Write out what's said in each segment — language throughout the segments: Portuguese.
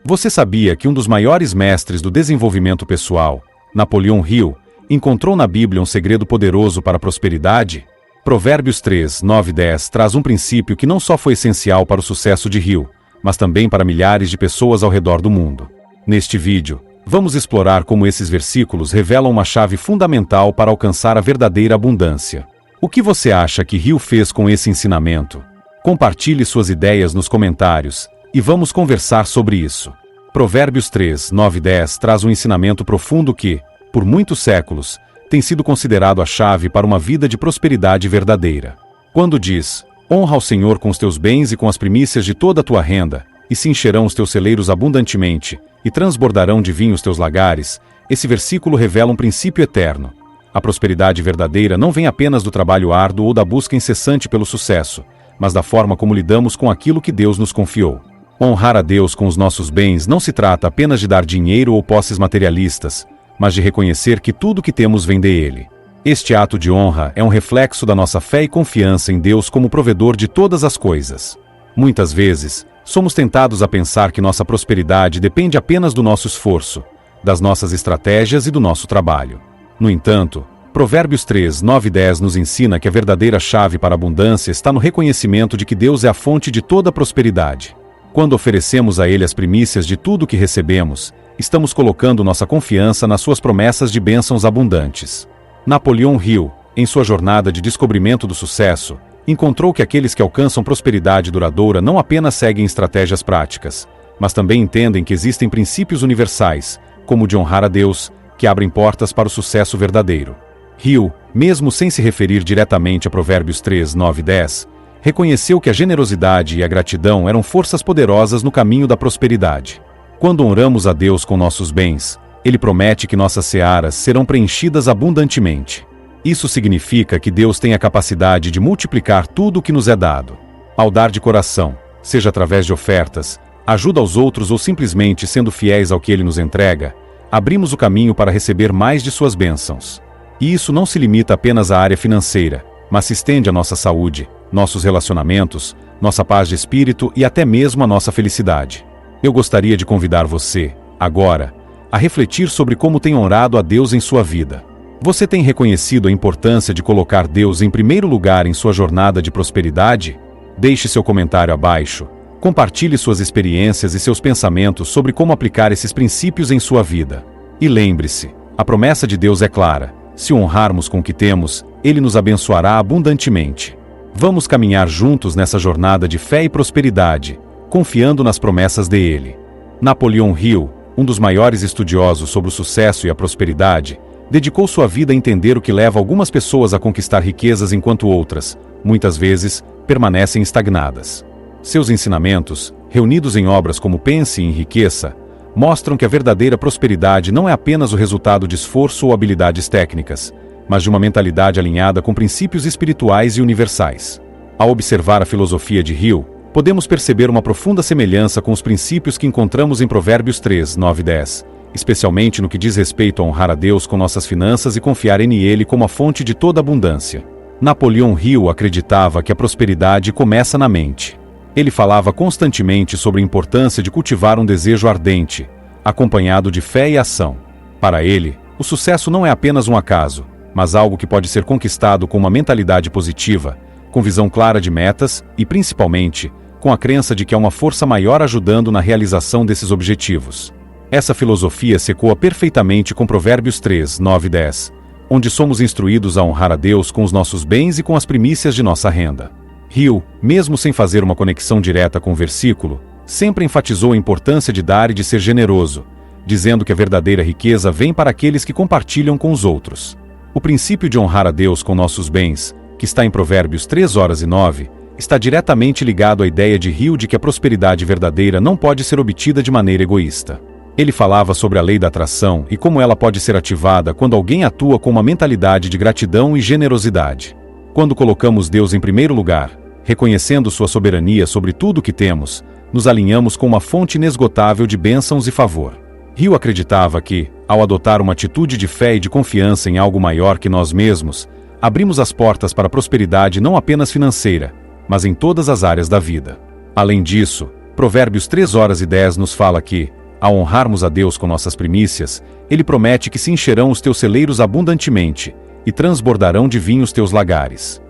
Você sabia que um dos maiores mestres do desenvolvimento pessoal, Napoleão Hill, encontrou na Bíblia um segredo poderoso para a prosperidade? Provérbios 3, 9 e 10 traz um princípio que não só foi essencial para o sucesso de Hill, mas também para milhares de pessoas ao redor do mundo. Neste vídeo, vamos explorar como esses versículos revelam uma chave fundamental para alcançar a verdadeira abundância. O que você acha que Hill fez com esse ensinamento? Compartilhe suas ideias nos comentários e vamos conversar sobre isso. Provérbios 3, 9 e 10 traz um ensinamento profundo que, por muitos séculos, tem sido considerado a chave para uma vida de prosperidade verdadeira. Quando diz: honra ao Senhor com os teus bens e com as primícias de toda a tua renda, e se encherão os teus celeiros abundantemente, e transbordarão de vinho os teus lagares, esse versículo revela um princípio eterno. A prosperidade verdadeira não vem apenas do trabalho árduo ou da busca incessante pelo sucesso, mas da forma como lidamos com aquilo que Deus nos confiou. Honrar a Deus com os nossos bens não se trata apenas de dar dinheiro ou posses materialistas, mas de reconhecer que tudo que temos vem dele. Este ato de honra é um reflexo da nossa fé e confiança em Deus como provedor de todas as coisas. Muitas vezes, somos tentados a pensar que nossa prosperidade depende apenas do nosso esforço, das nossas estratégias e do nosso trabalho. No entanto, Provérbios 3, 9 e 10 nos ensina que a verdadeira chave para a abundância está no reconhecimento de que Deus é a fonte de toda a prosperidade. Quando oferecemos a Ele as primícias de tudo o que recebemos, estamos colocando nossa confiança nas suas promessas de bênçãos abundantes. Napoleão Hill, em sua jornada de descobrimento do sucesso, encontrou que aqueles que alcançam prosperidade duradoura não apenas seguem estratégias práticas, mas também entendem que existem princípios universais, como o de honrar a Deus, que abrem portas para o sucesso verdadeiro. Hill, mesmo sem se referir diretamente a Provérbios 3, 9 e 10, reconheceu que a generosidade e a gratidão eram forças poderosas no caminho da prosperidade. Quando honramos a Deus com nossos bens, Ele promete que nossas searas serão preenchidas abundantemente. Isso significa que Deus tem a capacidade de multiplicar tudo o que nos é dado. Ao dar de coração, seja através de ofertas, ajuda aos outros ou simplesmente sendo fiéis ao que Ele nos entrega, abrimos o caminho para receber mais de suas bênçãos. E isso não se limita apenas à área financeira, mas se estende à nossa saúde, nossos relacionamentos, nossa paz de espírito e até mesmo a nossa felicidade. Eu gostaria de convidar você, agora, a refletir sobre como tem honrado a Deus em sua vida. Você tem reconhecido a importância de colocar Deus em primeiro lugar em sua jornada de prosperidade? Deixe seu comentário abaixo. Compartilhe suas experiências e seus pensamentos sobre como aplicar esses princípios em sua vida. E lembre-se, a promessa de Deus é clara: se honrarmos com o que temos, Ele nos abençoará abundantemente. Vamos caminhar juntos nessa jornada de fé e prosperidade, confiando nas promessas dele. Napoleão Hill, um dos maiores estudiosos sobre o sucesso e a prosperidade, dedicou sua vida a entender o que leva algumas pessoas a conquistar riquezas enquanto outras, muitas vezes, permanecem estagnadas. Seus ensinamentos, reunidos em obras como Pense e Enriqueça, mostram que a verdadeira prosperidade não é apenas o resultado de esforço ou habilidades técnicas, mas de uma mentalidade alinhada com princípios espirituais e universais. Ao observar a filosofia de Hill, podemos perceber uma profunda semelhança com os princípios que encontramos em Provérbios 3, 9 e 10, especialmente no que diz respeito a honrar a Deus com nossas finanças e confiar em Ele como a fonte de toda abundância. Napoleão Hill acreditava que a prosperidade começa na mente. Ele falava constantemente sobre a importância de cultivar um desejo ardente, acompanhado de fé e ação. Para ele, o sucesso não é apenas um acaso, mas algo que pode ser conquistado com uma mentalidade positiva, com visão clara de metas e, principalmente, com a crença de que há uma força maior ajudando na realização desses objetivos. Essa filosofia se ecoa perfeitamente com Provérbios 3, 9 e 10, onde somos instruídos a honrar a Deus com os nossos bens e com as primícias de nossa renda. Hill, mesmo sem fazer uma conexão direta com o versículo, sempre enfatizou a importância de dar e de ser generoso, dizendo que a verdadeira riqueza vem para aqueles que compartilham com os outros. O princípio de honrar a Deus com nossos bens, que está em Provérbios 3 horas e 9, está diretamente ligado à ideia de Hill de que a prosperidade verdadeira não pode ser obtida de maneira egoísta. Ele falava sobre a lei da atração e como ela pode ser ativada quando alguém atua com uma mentalidade de gratidão e generosidade. Quando colocamos Deus em primeiro lugar, reconhecendo sua soberania sobre tudo o que temos, nos alinhamos com uma fonte inesgotável de bênçãos e favor. Hill acreditava que, ao adotar uma atitude de fé e de confiança em algo maior que nós mesmos, abrimos as portas para a prosperidade não apenas financeira, mas em todas as áreas da vida. Além disso, Provérbios 3:10 nos fala que, ao honrarmos a Deus com nossas primícias, Ele promete que se encherão os teus celeiros abundantemente e transbordarão de vinho os teus lagares.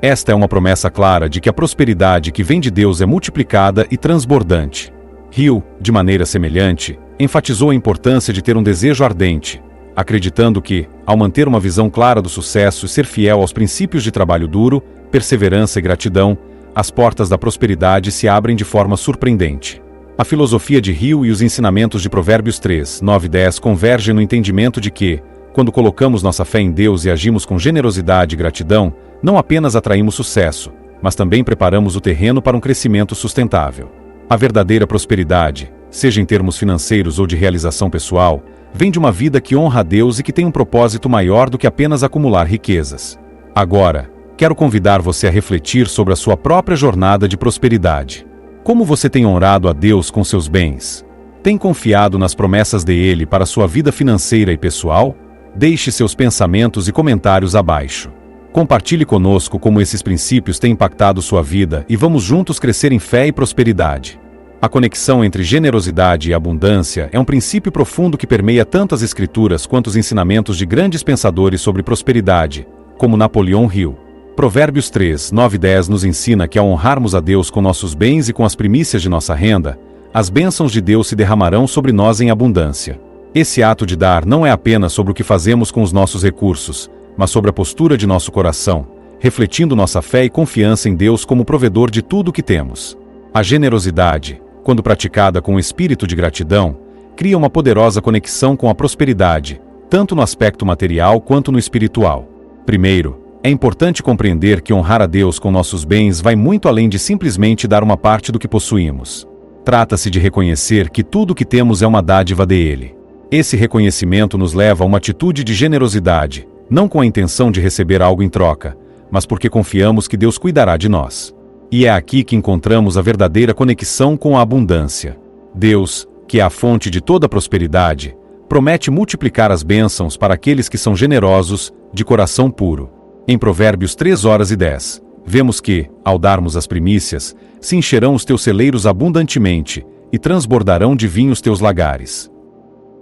Esta é uma promessa clara de que a prosperidade que vem de Deus é multiplicada e transbordante. Hill, de maneira semelhante, enfatizou a importância de ter um desejo ardente, acreditando que, ao manter uma visão clara do sucesso e ser fiel aos princípios de trabalho duro, perseverança e gratidão, as portas da prosperidade se abrem de forma surpreendente. A filosofia de Hill e os ensinamentos de Provérbios 3:9-10 convergem no entendimento de que, quando colocamos nossa fé em Deus e agimos com generosidade e gratidão, não apenas atraímos sucesso, mas também preparamos o terreno para um crescimento sustentável. A verdadeira prosperidade, seja em termos financeiros ou de realização pessoal, vem de uma vida que honra a Deus e que tem um propósito maior do que apenas acumular riquezas. Agora, quero convidar você a refletir sobre a sua própria jornada de prosperidade. Como você tem honrado a Deus com seus bens? Tem confiado nas promessas dele para sua vida financeira e pessoal? Deixe seus pensamentos e comentários abaixo. Compartilhe conosco como esses princípios têm impactado sua vida e vamos juntos crescer em fé e prosperidade. A conexão entre generosidade e abundância é um princípio profundo que permeia tanto as Escrituras quanto os ensinamentos de grandes pensadores sobre prosperidade, como Napoleão Hill. Provérbios 3:9-10 nos ensina que ao honrarmos a Deus com nossos bens e com as primícias de nossa renda, as bênçãos de Deus se derramarão sobre nós em abundância. Esse ato de dar não é apenas sobre o que fazemos com os nossos recursos, mas sobre a postura de nosso coração, refletindo nossa fé e confiança em Deus como provedor de tudo o que temos. A generosidade, quando praticada com o espírito de gratidão, cria uma poderosa conexão com a prosperidade, tanto no aspecto material quanto no espiritual. Primeiro, é importante compreender que honrar a Deus com nossos bens vai muito além de simplesmente dar uma parte do que possuímos. Trata-se de reconhecer que tudo o que temos é uma dádiva dele. Esse reconhecimento nos leva a uma atitude de generosidade, não com a intenção de receber algo em troca, mas porque confiamos que Deus cuidará de nós. E é aqui que encontramos a verdadeira conexão com a abundância. Deus, que é a fonte de toda a prosperidade, promete multiplicar as bênçãos para aqueles que são generosos, de coração puro. Em Provérbios 3:10, vemos que, ao darmos as primícias, se encherão os teus celeiros abundantemente e transbordarão de vinho os teus lagares.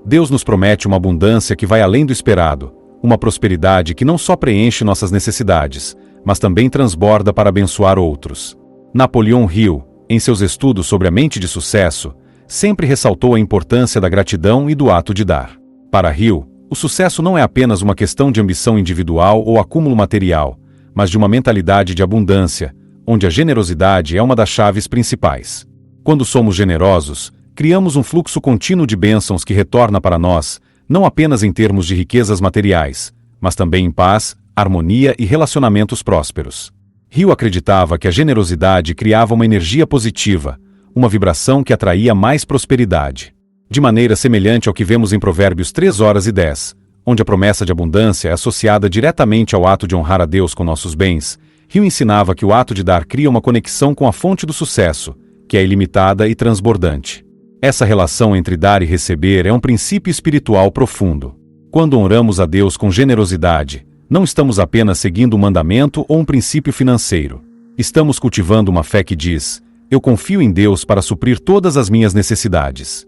Deus nos promete uma abundância que vai além do esperado, uma prosperidade que não só preenche nossas necessidades, mas também transborda para abençoar outros. Napoleão Hill, em seus estudos sobre a mente de sucesso, sempre ressaltou a importância da gratidão e do ato de dar. Para Hill, o sucesso não é apenas uma questão de ambição individual ou acúmulo material, mas de uma mentalidade de abundância, onde a generosidade é uma das chaves principais. Quando somos generosos, criamos um fluxo contínuo de bênçãos que retorna para nós, não apenas em termos de riquezas materiais, mas também em paz, harmonia e relacionamentos prósperos. Hill acreditava que a generosidade criava uma energia positiva, uma vibração que atraía mais prosperidade. De maneira semelhante ao que vemos em Provérbios 3:10, onde a promessa de abundância é associada diretamente ao ato de honrar a Deus com nossos bens, Hill ensinava que o ato de dar cria uma conexão com a fonte do sucesso, que é ilimitada e transbordante. Essa relação entre dar e receber é um princípio espiritual profundo. Quando honramos a Deus com generosidade, não estamos apenas seguindo um mandamento ou um princípio financeiro. Estamos cultivando uma fé que diz: eu confio em Deus para suprir todas as minhas necessidades.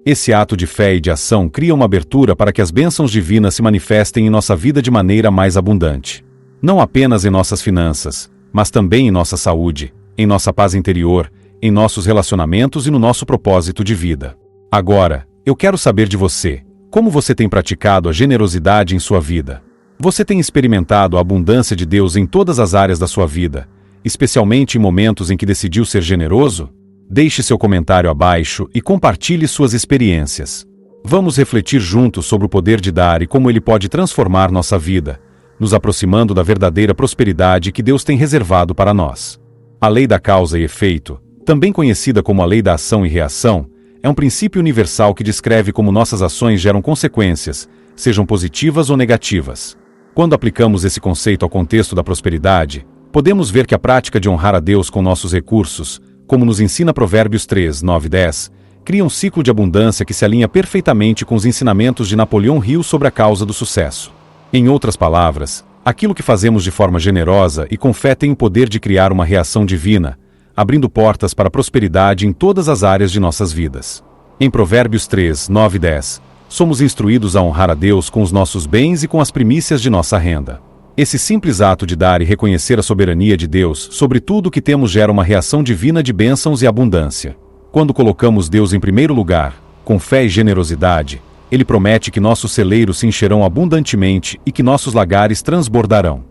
Esse ato de fé e de ação cria uma abertura para que as bênçãos divinas se manifestem em nossa vida de maneira mais abundante. Não apenas em nossas finanças, mas também em nossa saúde, em nossa paz interior, em nossos relacionamentos e no nosso propósito de vida. Agora, eu quero saber de você, como você tem praticado a generosidade em sua vida? Você tem experimentado a abundância de Deus em todas as áreas da sua vida, especialmente em momentos em que decidiu ser generoso? Deixe seu comentário abaixo e compartilhe suas experiências. Vamos refletir juntos sobre o poder de dar e como ele pode transformar nossa vida, nos aproximando da verdadeira prosperidade que Deus tem reservado para nós. A lei da causa e efeito, também conhecida como a lei da ação e reação, é um princípio universal que descreve como nossas ações geram consequências, sejam positivas ou negativas. Quando aplicamos esse conceito ao contexto da prosperidade, podemos ver que a prática de honrar a Deus com nossos recursos, como nos ensina Provérbios 3:9-10, cria um ciclo de abundância que se alinha perfeitamente com os ensinamentos de Napoleão Hill sobre a causa do sucesso. Em outras palavras, aquilo que fazemos de forma generosa e com fé tem o poder de criar uma reação divina, abrindo portas para a prosperidade em todas as áreas de nossas vidas. Em Provérbios 3, 9 e 10, somos instruídos a honrar a Deus com os nossos bens e com as primícias de nossa renda. Esse simples ato de dar e reconhecer a soberania de Deus sobre tudo o que temos gera uma reação divina de bênçãos e abundância. Quando colocamos Deus em primeiro lugar, com fé e generosidade, Ele promete que nossos celeiros se encherão abundantemente e que nossos lagares transbordarão.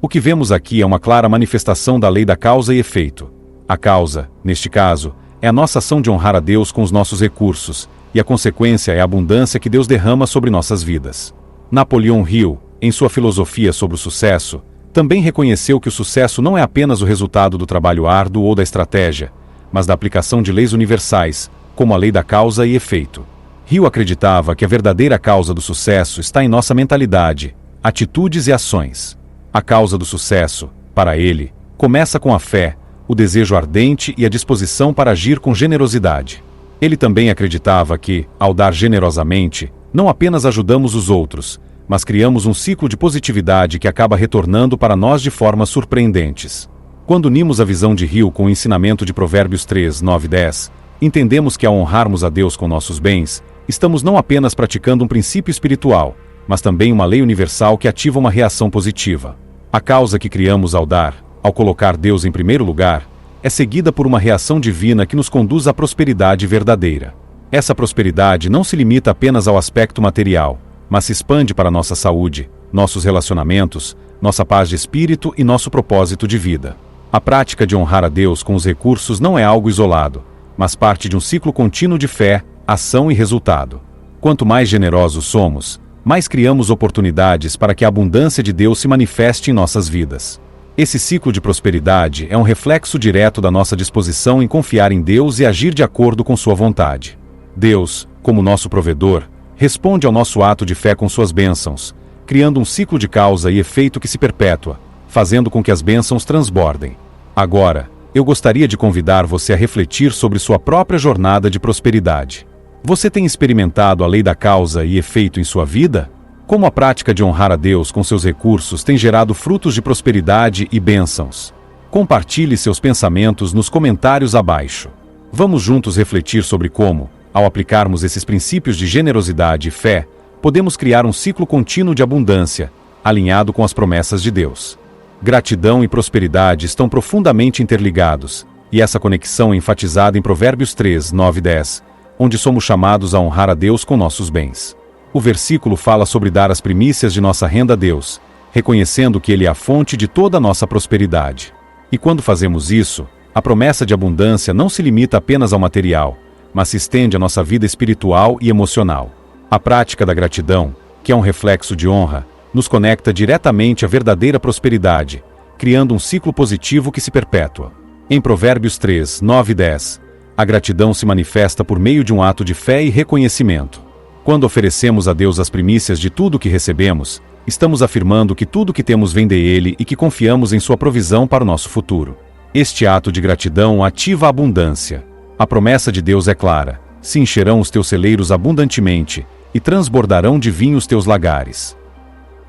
O que vemos aqui é uma clara manifestação da lei da causa e efeito. A causa, neste caso, é a nossa ação de honrar a Deus com os nossos recursos, e a consequência é a abundância que Deus derrama sobre nossas vidas. Napoleão Hill, em sua filosofia sobre o sucesso, também reconheceu que o sucesso não é apenas o resultado do trabalho árduo ou da estratégia, mas da aplicação de leis universais, como a lei da causa e efeito. Hill acreditava que a verdadeira causa do sucesso está em nossa mentalidade, atitudes e ações. A causa do sucesso, para ele, começa com a fé, o desejo ardente e a disposição para agir com generosidade. Ele também acreditava que, ao dar generosamente, não apenas ajudamos os outros, mas criamos um ciclo de positividade que acaba retornando para nós de formas surpreendentes. Quando unimos a visão de Hill com o ensinamento de Provérbios 3, 9 e 10, entendemos que ao honrarmos a Deus com nossos bens, estamos não apenas praticando um princípio espiritual, mas também uma lei universal que ativa uma reação positiva. A causa que criamos ao dar, ao colocar Deus em primeiro lugar, é seguida por uma reação divina que nos conduz à prosperidade verdadeira. Essa prosperidade não se limita apenas ao aspecto material, mas se expande para nossa saúde, nossos relacionamentos, nossa paz de espírito e nosso propósito de vida. A prática de honrar a Deus com os recursos não é algo isolado, mas parte de um ciclo contínuo de fé, ação e resultado. Quanto mais generosos somos, mais criamos oportunidades para que a abundância de Deus se manifeste em nossas vidas. Esse ciclo de prosperidade é um reflexo direto da nossa disposição em confiar em Deus e agir de acordo com sua vontade. Deus, como nosso provedor, responde ao nosso ato de fé com suas bênçãos, criando um ciclo de causa e efeito que se perpetua, fazendo com que as bênçãos transbordem. Agora, eu gostaria de convidar você a refletir sobre sua própria jornada de prosperidade. Você tem experimentado a lei da causa e efeito em sua vida? Como a prática de honrar a Deus com seus recursos tem gerado frutos de prosperidade e bênçãos? Compartilhe seus pensamentos nos comentários abaixo. Vamos juntos refletir sobre como, ao aplicarmos esses princípios de generosidade e fé, podemos criar um ciclo contínuo de abundância, alinhado com as promessas de Deus. Gratidão e prosperidade estão profundamente interligados, e essa conexão é enfatizada em Provérbios 3, 9 e 10, onde somos chamados a honrar a Deus com nossos bens. O versículo fala sobre dar as primícias de nossa renda a Deus, reconhecendo que Ele é a fonte de toda a nossa prosperidade. E quando fazemos isso, a promessa de abundância não se limita apenas ao material, mas se estende à nossa vida espiritual e emocional. A prática da gratidão, que é um reflexo de honra, nos conecta diretamente à verdadeira prosperidade, criando um ciclo positivo que se perpetua. Em Provérbios 3, 9 e 10, a gratidão se manifesta por meio de um ato de fé e reconhecimento. Quando oferecemos a Deus as primícias de tudo o que recebemos, estamos afirmando que tudo o que temos vem dele e que confiamos em sua provisão para o nosso futuro. Este ato de gratidão ativa a abundância. A promessa de Deus é clara: se encherão os teus celeiros abundantemente, e transbordarão de vinho os teus lagares.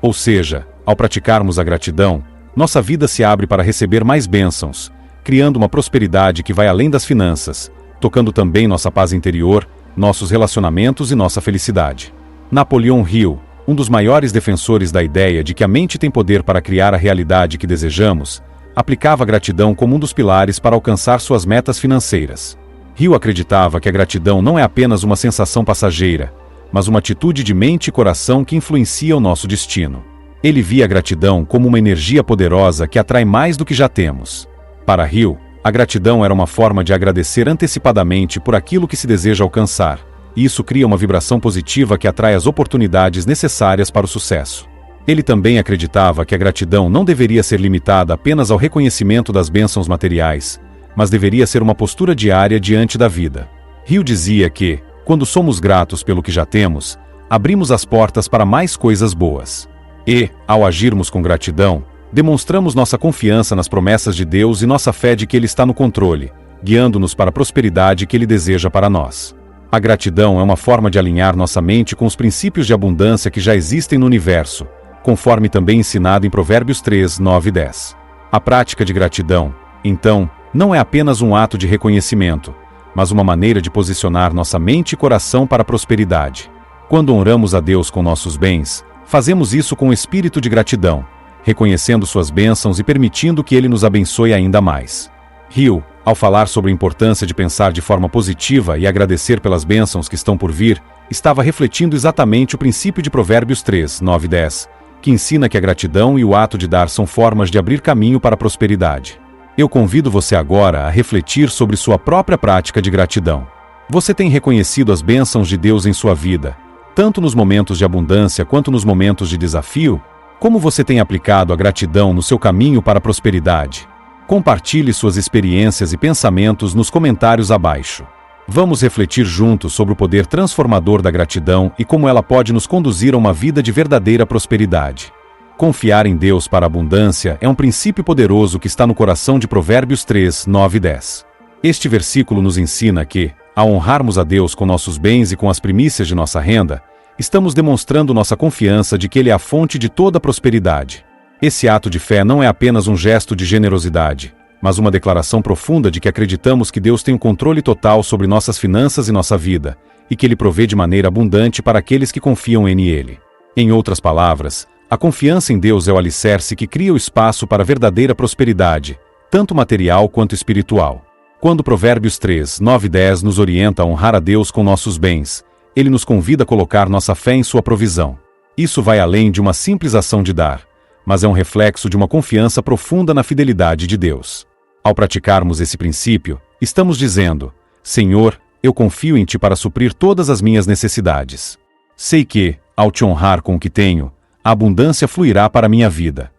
Ou seja, ao praticarmos a gratidão, nossa vida se abre para receber mais bênçãos, criando uma prosperidade que vai além das finanças, tocando também nossa paz interior, nossos relacionamentos e nossa felicidade. Napoleão Hill, um dos maiores defensores da ideia de que a mente tem poder para criar a realidade que desejamos, aplicava a gratidão como um dos pilares para alcançar suas metas financeiras. Hill acreditava que a gratidão não é apenas uma sensação passageira, mas uma atitude de mente e coração que influencia o nosso destino. Ele via a gratidão como uma energia poderosa que atrai mais do que já temos. Para Hill, a gratidão era uma forma de agradecer antecipadamente por aquilo que se deseja alcançar, e isso cria uma vibração positiva que atrai as oportunidades necessárias para o sucesso. Ele também acreditava que a gratidão não deveria ser limitada apenas ao reconhecimento das bênçãos materiais, mas deveria ser uma postura diária diante da vida. Hill dizia que, quando somos gratos pelo que já temos, abrimos as portas para mais coisas boas. E, ao agirmos com gratidão, demonstramos nossa confiança nas promessas de Deus e nossa fé de que Ele está no controle, guiando-nos para a prosperidade que Ele deseja para nós. A gratidão é uma forma de alinhar nossa mente com os princípios de abundância que já existem no universo, conforme também ensinado em Provérbios 3, 9 e 10. A prática de gratidão, então, não é apenas um ato de reconhecimento, mas uma maneira de posicionar nossa mente e coração para a prosperidade. Quando honramos a Deus com nossos bens, fazemos isso com um espírito de gratidão, reconhecendo suas bênçãos e permitindo que Ele nos abençoe ainda mais. Hill, ao falar sobre a importância de pensar de forma positiva e agradecer pelas bênçãos que estão por vir, estava refletindo exatamente o princípio de Provérbios 3, 9 e 10, que ensina que a gratidão e o ato de dar são formas de abrir caminho para a prosperidade. Eu convido você agora a refletir sobre sua própria prática de gratidão. Você tem reconhecido as bênçãos de Deus em sua vida, tanto nos momentos de abundância quanto nos momentos de desafio? Como você tem aplicado a gratidão no seu caminho para a prosperidade? Compartilhe suas experiências e pensamentos nos comentários abaixo. Vamos refletir juntos sobre o poder transformador da gratidão e como ela pode nos conduzir a uma vida de verdadeira prosperidade. Confiar em Deus para a abundância é um princípio poderoso que está no coração de Provérbios 3, 9 e 10. Este versículo nos ensina que, ao honrarmos a Deus com nossos bens e com as primícias de nossa renda, estamos demonstrando nossa confiança de que Ele é a fonte de toda a prosperidade. Esse ato de fé não é apenas um gesto de generosidade, mas uma declaração profunda de que acreditamos que Deus tem o controle total sobre nossas finanças e nossa vida, e que Ele provê de maneira abundante para aqueles que confiam em Ele. Em outras palavras, a confiança em Deus é o alicerce que cria o espaço para a verdadeira prosperidade, tanto material quanto espiritual. Quando Provérbios 3, 9 e 10 nos orienta a honrar a Deus com nossos bens, Ele nos convida a colocar nossa fé em sua provisão. Isso vai além de uma simples ação de dar, mas é um reflexo de uma confiança profunda na fidelidade de Deus. Ao praticarmos esse princípio, estamos dizendo: Senhor, eu confio em Ti para suprir todas as minhas necessidades. Sei que, ao Te honrar com o que tenho, a abundância fluirá para a minha vida.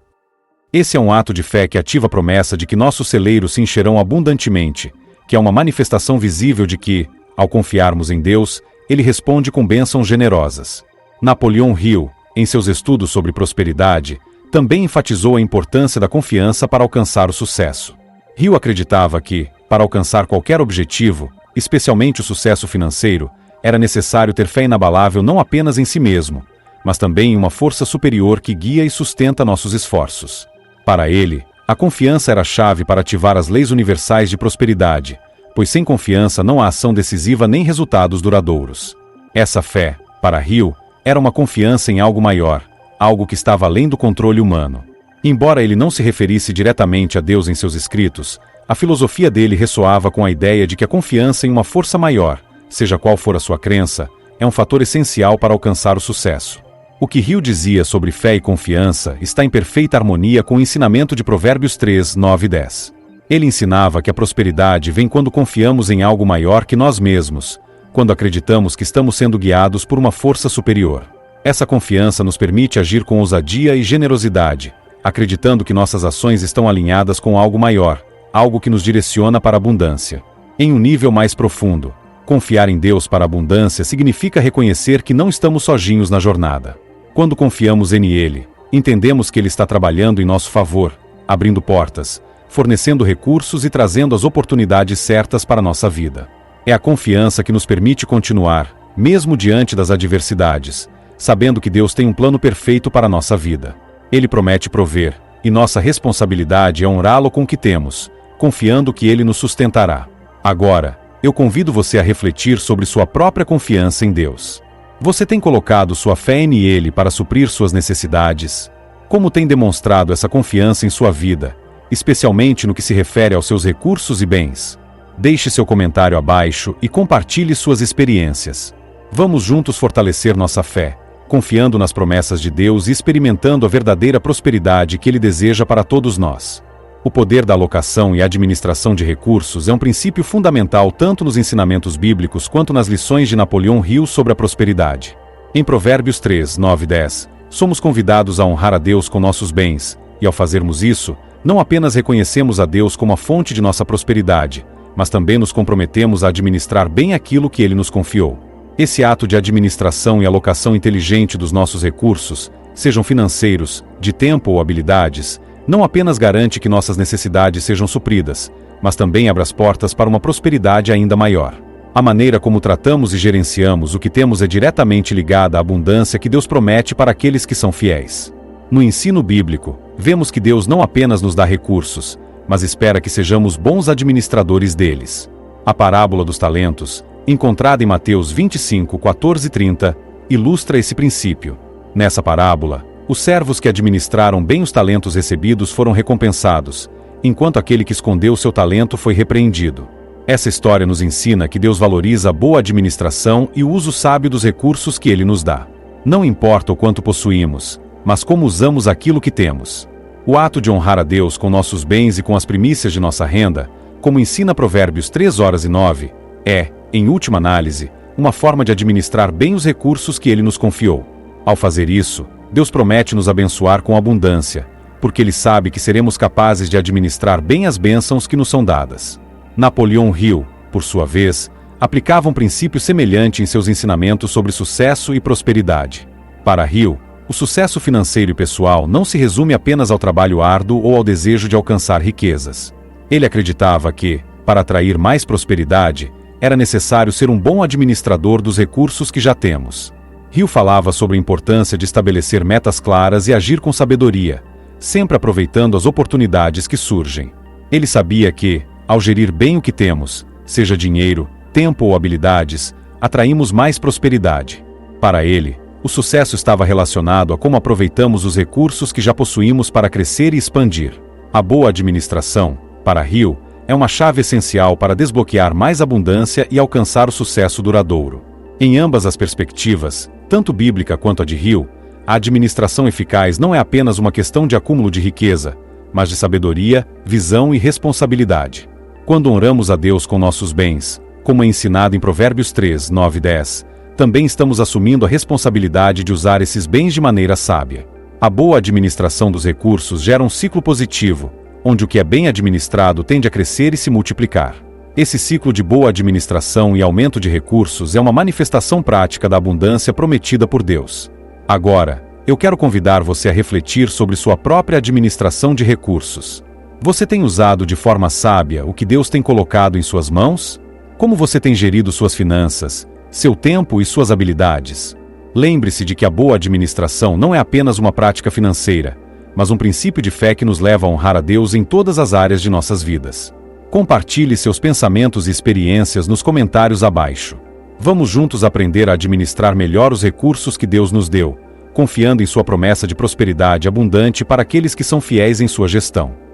Esse é um ato de fé que ativa a promessa de que nossos celeiros se encherão abundantemente, que é uma manifestação visível de que, ao confiarmos em Deus, Ele responde com bênçãos generosas. Napoleon Hill, em seus estudos sobre prosperidade, também enfatizou a importância da confiança para alcançar o sucesso. Hill acreditava que, para alcançar qualquer objetivo, especialmente o sucesso financeiro, era necessário ter fé inabalável não apenas em si mesmo, mas também em uma força superior que guia e sustenta nossos esforços. Para ele, a confiança era a chave para ativar as leis universais de prosperidade, pois sem confiança não há ação decisiva nem resultados duradouros. Essa fé, para Hill, era uma confiança em algo maior, algo que estava além do controle humano. Embora ele não se referisse diretamente a Deus em seus escritos, a filosofia dele ressoava com a ideia de que a confiança em uma força maior, seja qual for a sua crença, é um fator essencial para alcançar o sucesso. O que Hill dizia sobre fé e confiança está em perfeita harmonia com o ensinamento de Provérbios 3, 9 e 10. Ele ensinava que a prosperidade vem quando confiamos em algo maior que nós mesmos, quando acreditamos que estamos sendo guiados por uma força superior. Essa confiança nos permite agir com ousadia e generosidade, acreditando que nossas ações estão alinhadas com algo maior, algo que nos direciona para a abundância. Em um nível mais profundo, confiar em Deus para a abundância significa reconhecer que não estamos sozinhos na jornada. Quando confiamos em Ele, entendemos que Ele está trabalhando em nosso favor, abrindo portas, fornecendo recursos e trazendo as oportunidades certas para a nossa vida. É a confiança que nos permite continuar, mesmo diante das adversidades, sabendo que Deus tem um plano perfeito para a nossa vida. Ele promete prover, e nossa responsabilidade é honrá-lo com o que temos, confiando que Ele nos sustentará. Agora, eu convido você a refletir sobre sua própria confiança em Deus. Você tem colocado sua fé nele para suprir suas necessidades? Como tem demonstrado essa confiança em sua vida, especialmente no que se refere aos seus recursos e bens? Deixe seu comentário abaixo e compartilhe suas experiências. Vamos juntos fortalecer nossa fé, confiando nas promessas de Deus e experimentando a verdadeira prosperidade que Ele deseja para todos nós. O poder da alocação e administração de recursos é um princípio fundamental tanto nos ensinamentos bíblicos quanto nas lições de Napoleon Hill sobre a prosperidade. Em Provérbios 3, 9 e 10, somos convidados a honrar a Deus com nossos bens, e ao fazermos isso, não apenas reconhecemos a Deus como a fonte de nossa prosperidade, mas também nos comprometemos a administrar bem aquilo que Ele nos confiou. Esse ato de administração e alocação inteligente dos nossos recursos, sejam financeiros, de tempo ou habilidades, não apenas garante que nossas necessidades sejam supridas, mas também abre as portas para uma prosperidade ainda maior. A maneira como tratamos e gerenciamos o que temos é diretamente ligada à abundância que Deus promete para aqueles que são fiéis. No ensino bíblico, vemos que Deus não apenas nos dá recursos, mas espera que sejamos bons administradores deles. A parábola dos talentos, encontrada em Mateus 25, 14 e 30, ilustra esse princípio. Nessa parábola, os servos que administraram bem os talentos recebidos foram recompensados, enquanto aquele que escondeu seu talento foi repreendido. Essa história nos ensina que Deus valoriza a boa administração e o uso sábio dos recursos que Ele nos dá. Não importa o quanto possuímos, mas como usamos aquilo que temos. O ato de honrar a Deus com nossos bens e com as primícias de nossa renda, como ensina Provérbios 3:9, é, em última análise, uma forma de administrar bem os recursos que Ele nos confiou. Ao fazer isso, Deus promete nos abençoar com abundância, porque Ele sabe que seremos capazes de administrar bem as bênçãos que nos são dadas. Napoleão Hill, por sua vez, aplicava um princípio semelhante em seus ensinamentos sobre sucesso e prosperidade. Para Hill, o sucesso financeiro e pessoal não se resume apenas ao trabalho árduo ou ao desejo de alcançar riquezas. Ele acreditava que, para atrair mais prosperidade, era necessário ser um bom administrador dos recursos que já temos. Hill falava sobre a importância de estabelecer metas claras e agir com sabedoria, sempre aproveitando as oportunidades que surgem. Ele sabia que, ao gerir bem o que temos, seja dinheiro, tempo ou habilidades, atraímos mais prosperidade. Para ele, o sucesso estava relacionado a como aproveitamos os recursos que já possuímos para crescer e expandir. A boa administração, para Hill, é uma chave essencial para desbloquear mais abundância e alcançar o sucesso duradouro. Em ambas as perspectivas, tanto bíblica quanto a de Hill, a administração eficaz não é apenas uma questão de acúmulo de riqueza, mas de sabedoria, visão e responsabilidade. Quando honramos a Deus com nossos bens, como é ensinado em Provérbios 3, 9 e 10, também estamos assumindo a responsabilidade de usar esses bens de maneira sábia. A boa administração dos recursos gera um ciclo positivo, onde o que é bem administrado tende a crescer e se multiplicar. Esse ciclo de boa administração e aumento de recursos é uma manifestação prática da abundância prometida por Deus. Agora, eu quero convidar você a refletir sobre sua própria administração de recursos. Você tem usado de forma sábia o que Deus tem colocado em suas mãos? Como você tem gerido suas finanças, seu tempo e suas habilidades? Lembre-se de que a boa administração não é apenas uma prática financeira, mas um princípio de fé que nos leva a honrar a Deus em todas as áreas de nossas vidas. Compartilhe seus pensamentos e experiências nos comentários abaixo. Vamos juntos aprender a administrar melhor os recursos que Deus nos deu, confiando em sua promessa de prosperidade abundante para aqueles que são fiéis em sua gestão.